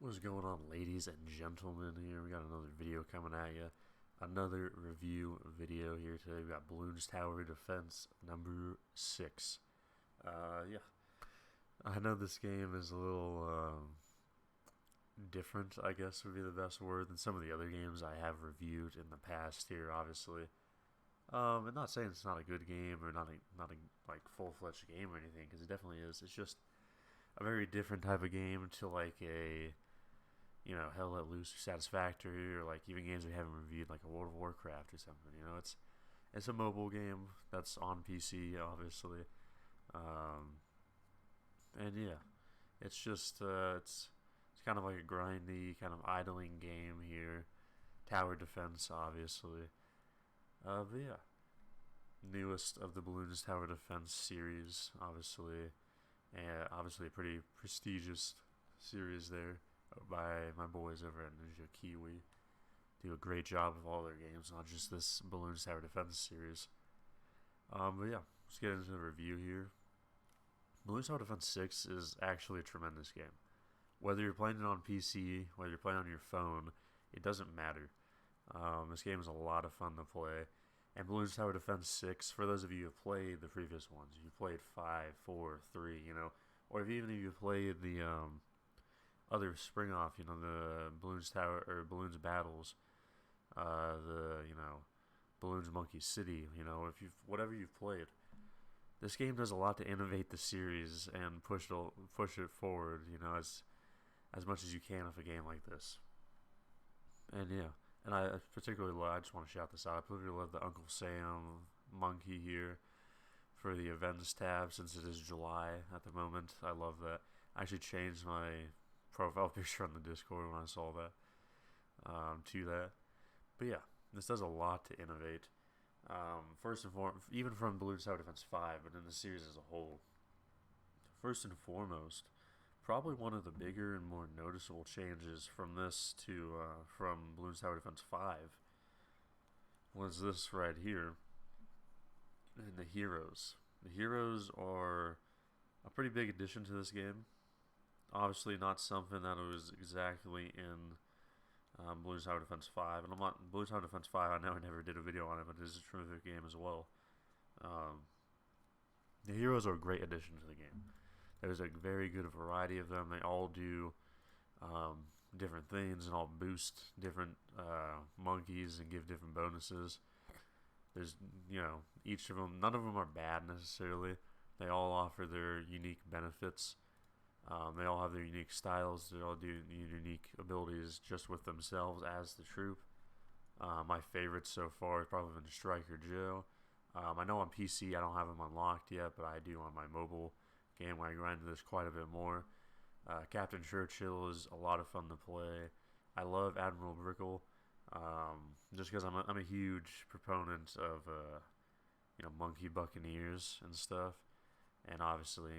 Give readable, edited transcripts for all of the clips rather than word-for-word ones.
What's going on, ladies and gentlemen? Here we got another video coming at you. Another review video here today. We got Bloons Tower Defense number 6. Yeah, I know this game is a little different, I guess would be the best word, than some of the other games I have reviewed in the past here, obviously. And not saying it's not a good game or not a like full-fledged game or anything, because it definitely is. It's just a very different type of game to like a Hell Let Loose or Satisfactory, or like even games we haven't reviewed, like a World of Warcraft or something. It's a mobile game that's on PC, obviously, and yeah, it's just it's kind of like a grindy, kind of idling game here. Tower defense, obviously, but yeah, newest of the Bloons Tower Defense series, obviously, and obviously a pretty prestigious series there by my boys over at Ninja Kiwi. Do a great job of all their games, not just this Bloons Tower Defense series. But yeah, let's get into the review here. Bloons Tower Defense 6 is actually a tremendous game. Whether you're playing it on PC, whether you're playing on your phone, it doesn't matter. This game is a lot of fun to play. And Bloons Tower Defense 6, for those of you who have played the previous ones, you played 5, 4, 3, or even if you played the other spring off, the Bloons Tower or Bloons Battles, the Bloons Monkey City, if whatever you've played, this game does a lot to innovate the series and push it forward, as much as you can with a game like this. And yeah, and I particularly love, I just want to shout this out, I particularly love the Uncle Sam monkey here for the events tab, since it is July at the moment. I love that. I actually changed my profile picture on the Discord when I saw that, to that. But yeah, this does a lot to innovate. First and foremost, even from Bloons Tower Defense 5, but in the series as a whole. First and foremost, probably one of the bigger and more noticeable changes from this to from Bloons Tower Defense 5 was this right here, and the heroes. The heroes are a pretty big addition to this game. Obviously, not something that was exactly in Bloons Tower Defense 5. And Bloons Tower Defense 5, I know I never did a video on it, but it is a terrific game as well. The heroes are a great addition to the game. There's a very good variety of them. They all do different things and all boost different monkeys and give different bonuses. There's, each of them, none of them are bad necessarily. They all offer their unique benefits. They all have their unique styles. They all do unique abilities just with themselves as the troop. My favorites so far have probably been Striker Joe. I know on PC I don't have them unlocked yet, but I do on my mobile game where I grind this quite a bit more. Captain Churchill is a lot of fun to play. I love Admiral Brickle, just because I'm a huge proponent of monkey buccaneers and stuff, and obviously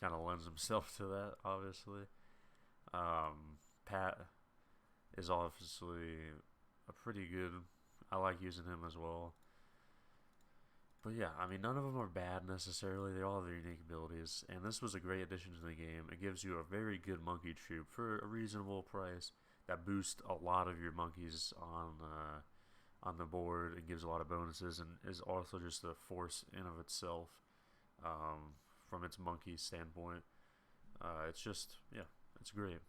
kind of lends himself to that, obviously. Pat is obviously a pretty good, I like using him as well. But yeah, none of them are bad necessarily. They all have their unique abilities, and this was a great addition to the game. It gives you a very good monkey troop for a reasonable price that boosts a lot of your monkeys on the board. It gives a lot of bonuses, and is also just a force in of itself. From its monkey standpoint, it's just, yeah, it's great.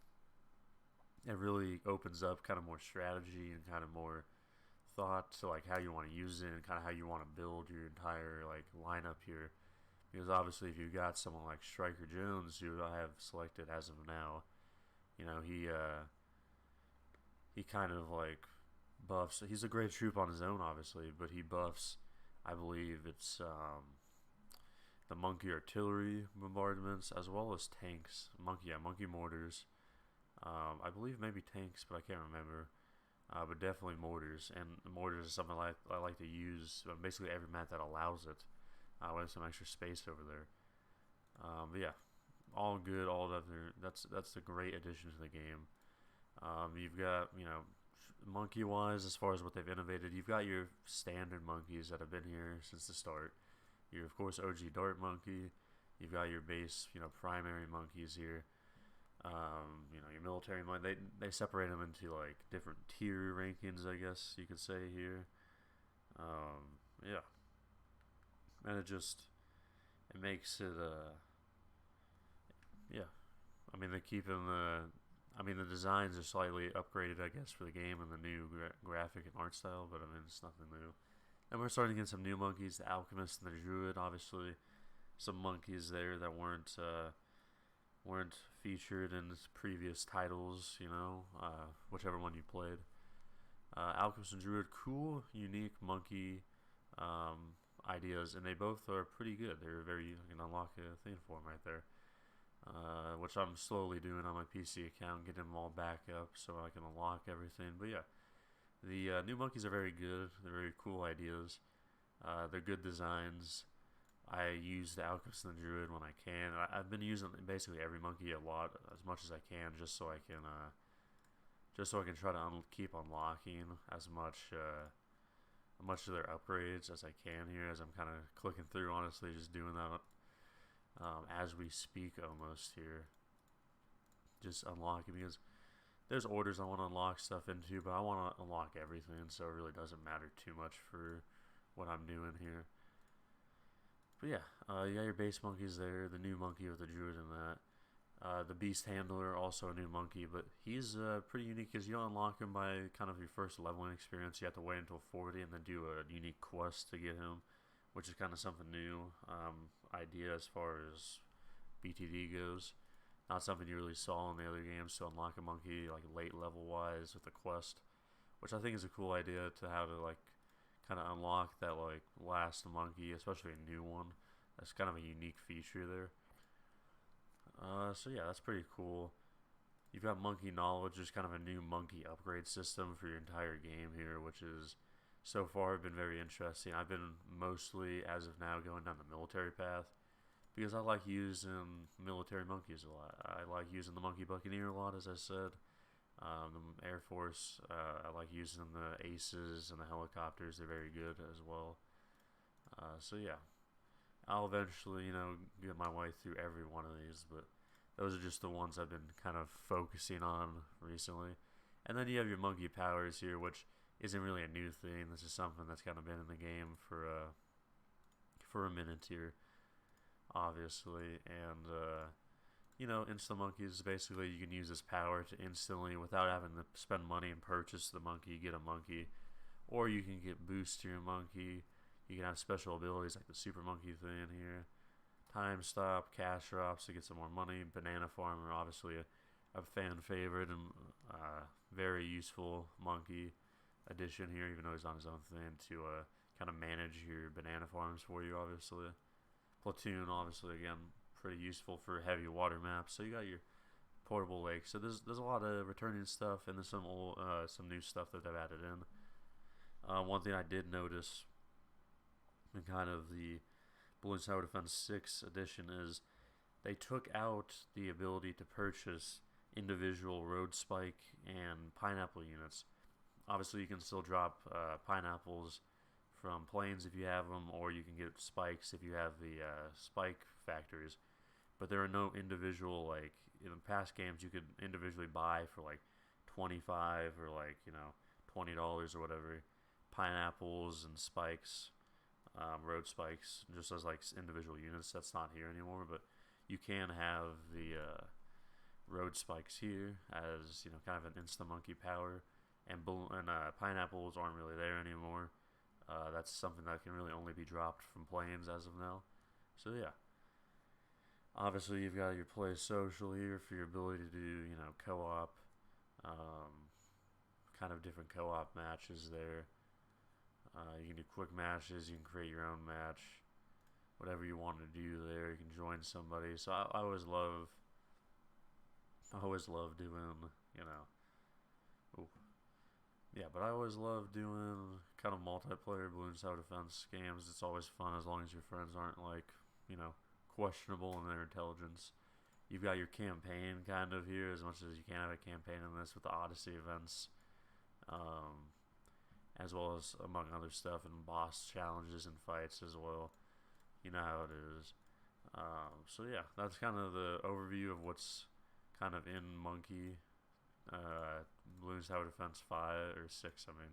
It really opens up kind of more strategy and kind of more thought to like how you want to use it and kind of how you want to build your entire like lineup here. Because obviously, if you've got someone like Striker Jones, who I have selected as of now, he kind of like buffs. He's a great troop on his own, obviously, but he buffs. I believe it's the monkey artillery bombardments, as well as tanks. Monkey mortars. I believe maybe tanks, but I can't remember. But definitely mortars, and mortars is something I like to use basically every map that allows it. We have some extra space over there. But yeah, all good, all other. That's the great addition to the game. You've got monkey wise, as far as what they've innovated, you've got your standard monkeys that have been here since the start. You're of course OG Dart Monkey. You've got your base, primary monkeys here. Your military money. They separate them into like different tier rankings, I guess you could say here. Yeah, and it makes it yeah. I mean, they keep in the. I mean, the designs are slightly upgraded, I guess, for the game and the new graphic and art style, but I mean, it's nothing new. And we're starting to get some new monkeys, the Alchemist and the Druid, obviously. Some monkeys there that weren't featured in previous titles, whichever one you played. Alchemist and Druid, cool, unique monkey ideas, and they both are pretty good. They're very, you can unlock a thing for them right there. Which I'm slowly doing on my PC account, getting them all back up so I can unlock everything. But yeah, the new monkeys are very good. They're very cool ideas. They're good designs. I use the Alchemist and the Druid when I can. I've been using basically every monkey a lot, as much as I can, just so I can try to keep unlocking as much of their upgrades as I can here. As I'm kind of clicking through, honestly, just doing that as we speak almost here. Just unlocking, because there's orders I want to unlock stuff into, but I want to unlock everything, so it really doesn't matter too much for what I'm doing here. But yeah, you got your base monkeys there, the new monkey with the druid and that. The beast handler, also a new monkey, but he's pretty unique because you don't unlock him by kind of your first leveling experience. You have to wait until 40 and then do a unique quest to get him, which is kind of something new idea as far as BTD goes. Not something you really saw in the other games to unlock a monkey like late level wise with a quest, which I think is a cool idea to have to like kind of unlock that like last monkey, especially a new one. That's kind of a unique feature there. So yeah, that's pretty cool. You've got monkey knowledge, just kind of a new monkey upgrade system for your entire game here, which is so far been very interesting. I've been mostly, as of now, going down the military path because I like using military monkeys a lot. I like using the monkey buccaneer a lot, as I said. The Air Force, I like using the aces and the helicopters. They're very good as well. So yeah, I'll eventually, get my way through every one of these, but those are just the ones I've been kind of focusing on recently. And then you have your monkey powers here, which isn't really a new thing. This is something that's kind of been in the game for a minute here, obviously. And instant monkeys, basically you can use this power to instantly, without having to spend money and purchase the monkey, get a monkey, or you can get boost to your monkey. You can have special abilities like the super monkey thing here, time stop, cash drops to get some more money. Banana farmer, obviously a fan favorite and very useful monkey addition here, even though he's on his own thing to kind of manage your banana farms for you. Obviously, platoon, obviously again pretty useful for heavy water maps. So you got your portable lake. So there's a lot of returning stuff, and there's some new stuff that they've added in. One thing I did notice in kind of the Bloons Tower Defense 6 edition is they took out the ability to purchase individual road spike and pineapple units. Obviously, you can still drop pineapples from planes if you have them, or you can get spikes if you have the spike factories. But there are no individual, like in past games, you could individually buy for like 25 or like $20 or whatever pineapples and spikes, road spikes, just as like individual units. That's not here anymore, but you can have the road spikes here as kind of an insta monkey power, and pineapples aren't really there anymore. That's something that can really only be dropped from planes as of now. So yeah, obviously you've got your play social here for your ability to do co-op, kind of different co-op matches there. You can do quick matches, you can create your own match, whatever you want to do there. You can join somebody. So I always love doing, ooh, yeah, but I always love doing kind of multiplayer Bloons Tower Defense games. It's always fun as long as your friends aren't like, questionable in their intelligence. You've got your campaign kind of here, as much as you can have a campaign in this with the Odyssey events, as well as among other stuff, and boss challenges and fights as well. You know how it is. So yeah, that's kind of the overview of what's kind of in Monkey, Bloons Tower Defense 5 or 6. I mean,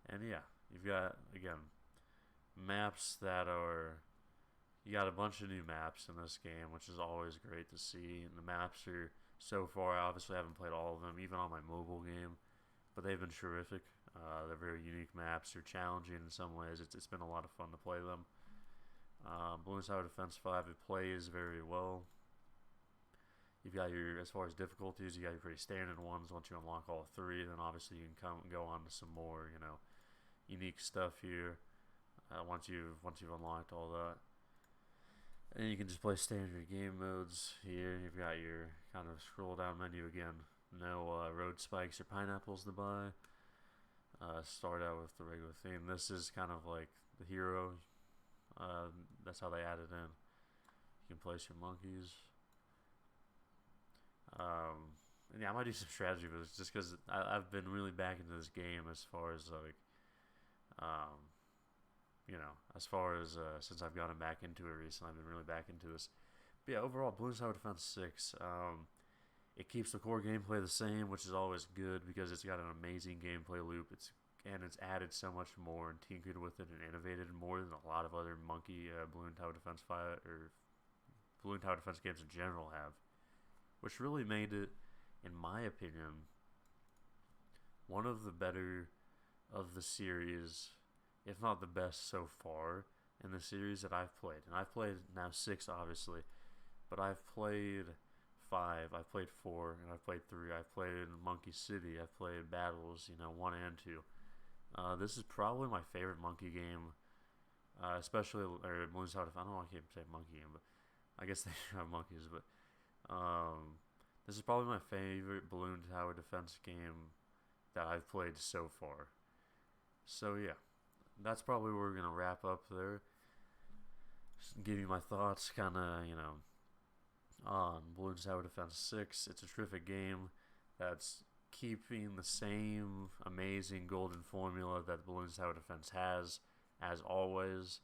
and yeah, you've got again maps that are. You got a bunch of new maps in this game, which is always great to see. And the maps are so far. I obviously haven't played all of them, even on my mobile game, but they've been terrific. They're very unique maps. They're challenging in some ways. It's been a lot of fun to play them. Bloons Tower Defense 5, it plays very well. You've got your, as far as difficulties, you got your pretty standard ones. Once you unlock all three, then obviously you can go on to some more, unique stuff here. Once you've unlocked all that, and you can just play standard game modes here. You've got your kind of scroll down menu again. No road spikes or pineapples to buy. Start out with the regular theme. This is kind of like the hero. That's how they added in. You can place your monkeys. And yeah, I might do some strategy for this just because I've been really back into this game as far as like, since I've gotten back into it recently, I've been really back into this. But yeah, overall, Bloons Tower Defense 6, it keeps the core gameplay the same, which is always good because it's got an amazing gameplay loop. It's added so much more and tinkered with it and innovated more than a lot of other Bloons Tower Defense 5 or Bloons Tower Defense games in general have, which really made it, in my opinion, one of the better of the series, if not the best so far in the series that I've played. And I've played now 6, obviously, but I've played 5, I've played 4, and I've played 3. I've played Monkey City, I've played Battles, 1 and 2. This is probably my favorite Monkey game, especially, or Bloons Tower Defense. I don't know why I can't say Monkey game, but I guess they have monkeys, but this is probably my favorite Bloons Tower Defense game that I've played so far. So yeah, that's probably where we're going to wrap up there. Just give you my thoughts, kind of, on Bloons Tower Defense 6. It's a terrific game that's keeping the same amazing golden formula that Bloons Tower Defense has, as always,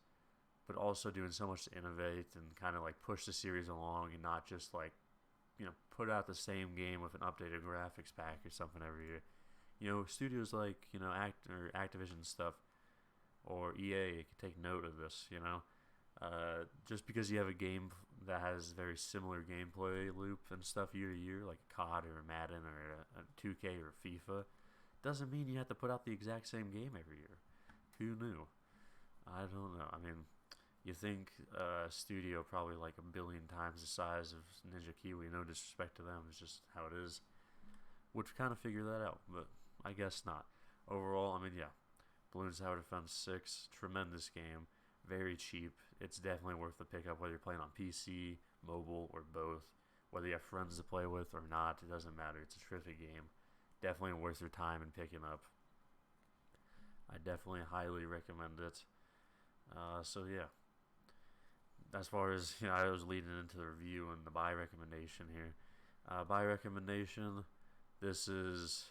but also doing so much to innovate and kind of like push the series along and not just like, put out the same game with an updated graphics pack or something every year. Studios like, Activision stuff or EA could take note of this, just because you have a game that has very similar gameplay loop and stuff year to year, like a COD or a Madden or a 2K or FIFA, doesn't mean you have to put out the exact same game every year. Who knew? I don't know. I mean, you think a studio probably like 1 billion times the size of Ninja Kiwi, no disrespect to them, it's just how it is, would kind of figure that out, but I guess not. Overall, I mean, yeah, Bloons Tower Defense 6, tremendous game. Very cheap. It's definitely worth the pickup, whether you're playing on PC, mobile, or both. Whether you have friends to play with or not, it doesn't matter. It's a terrific game. Definitely worth your time in picking up. I definitely highly recommend it. So yeah. As far as, I was leading into the review and the buy recommendation here. Buy recommendation, this is...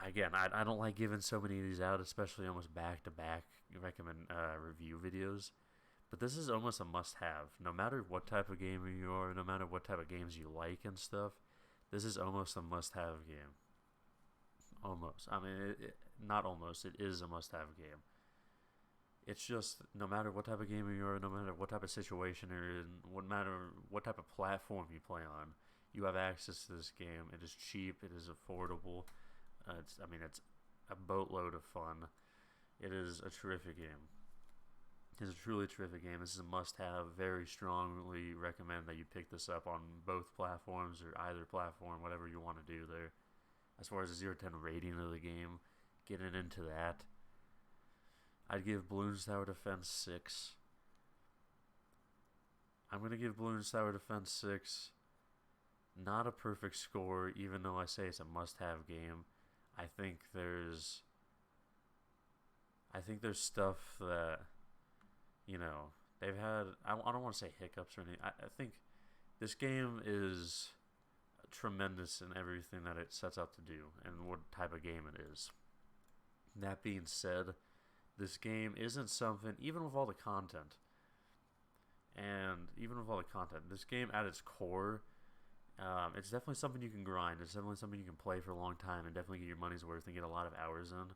Again, I don't like giving so many of these out, especially almost back-to-back review videos. But this is almost a must-have. No matter what type of gamer you are, no matter what type of games you like and stuff, this is almost a must-have game. Almost. I mean, not almost. It is a must-have game. It's just, no matter what type of gamer you are, no matter what type of situation you're in, no matter what type of platform you play on, you have access to this game. It is cheap. It is affordable. It's a boatload of fun. It is a terrific game. It is a truly terrific game. This is a must-have. Very strongly recommend that you pick this up on both platforms or either platform, whatever you want to do there. As far as a 0 to 10 rating of the game, getting into that, I'd give Bloons Tower Defense 6. I'm going to give Bloons Tower Defense 6 not a perfect score, even though I say it's a must-have game. I think there's stuff that, they've had, I don't want to say hiccups or anything. I think this game is tremendous in everything that it sets out to do and what type of game it is. That being said, this game isn't something, even with all the content, this game at its core It's definitely something you can grind. It's definitely something you can play for a long time and definitely get your money's worth and get a lot of hours in.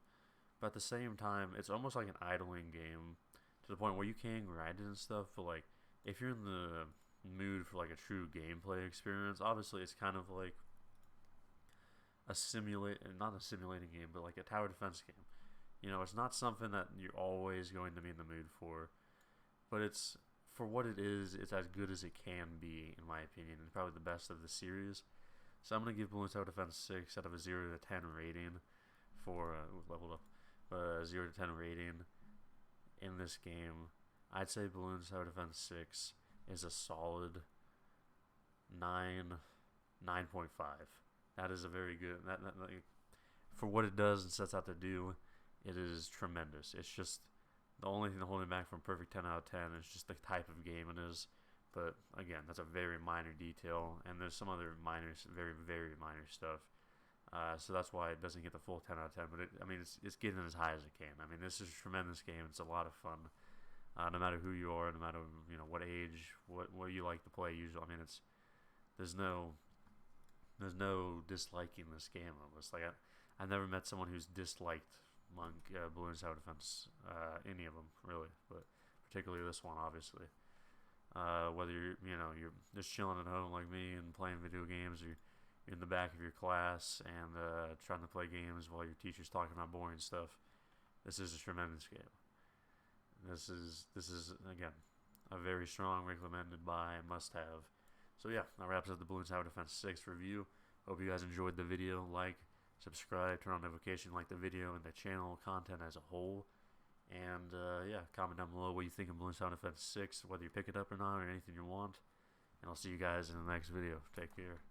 But at the same time, it's almost like an idling game to the point where you can grind it and stuff. But like, if you're in the mood for like a true gameplay experience, obviously it's kind of like a simulate, not a simulating game, but like a tower defense game. You know, it's not something that you're always going to be in the mood for, but it's for what it is. It's as good as it can be, in my opinion, and probably the best of the series. So I'm gonna give Bloons Tower Defense 6 out of a 0 to 10 rating for leveled up 0 to 10 rating in this game. I'd say Bloons Tower Defense 6 is a solid 9.5. That is a very good like, for what it does and sets out to do. It is tremendous. It's just the only thing holding back from perfect 10 out of 10 is just the type of game it is. But again, that's a very minor detail, and there's some other minor, very very minor stuff. So that's why it doesn't get the full 10 out of 10. But I mean, it's getting as high as it can. I mean, this is a tremendous game. It's a lot of fun. No matter who you are, no matter what age, what you like to play. Usually, I mean, there's no disliking this game almost. Like I never met someone who's disliked Bloons Tower Defense, any of them really, but particularly this one, obviously. Whether you're just chilling at home like me and playing video games, or you're in the back of your class and trying to play games while your teacher's talking about boring stuff, this is a tremendous game. This is again a very strong recommended buy, must have. So yeah, that wraps up the Bloons Tower Defense 6 review. Hope you guys enjoyed the video. Like, subscribe, turn on notification, like the video and the channel content as a whole. And yeah, comment down below what you think of Bloons Tower Defense 6, whether you pick it up or not, or anything you want. And I'll see you guys in the next video. Take care.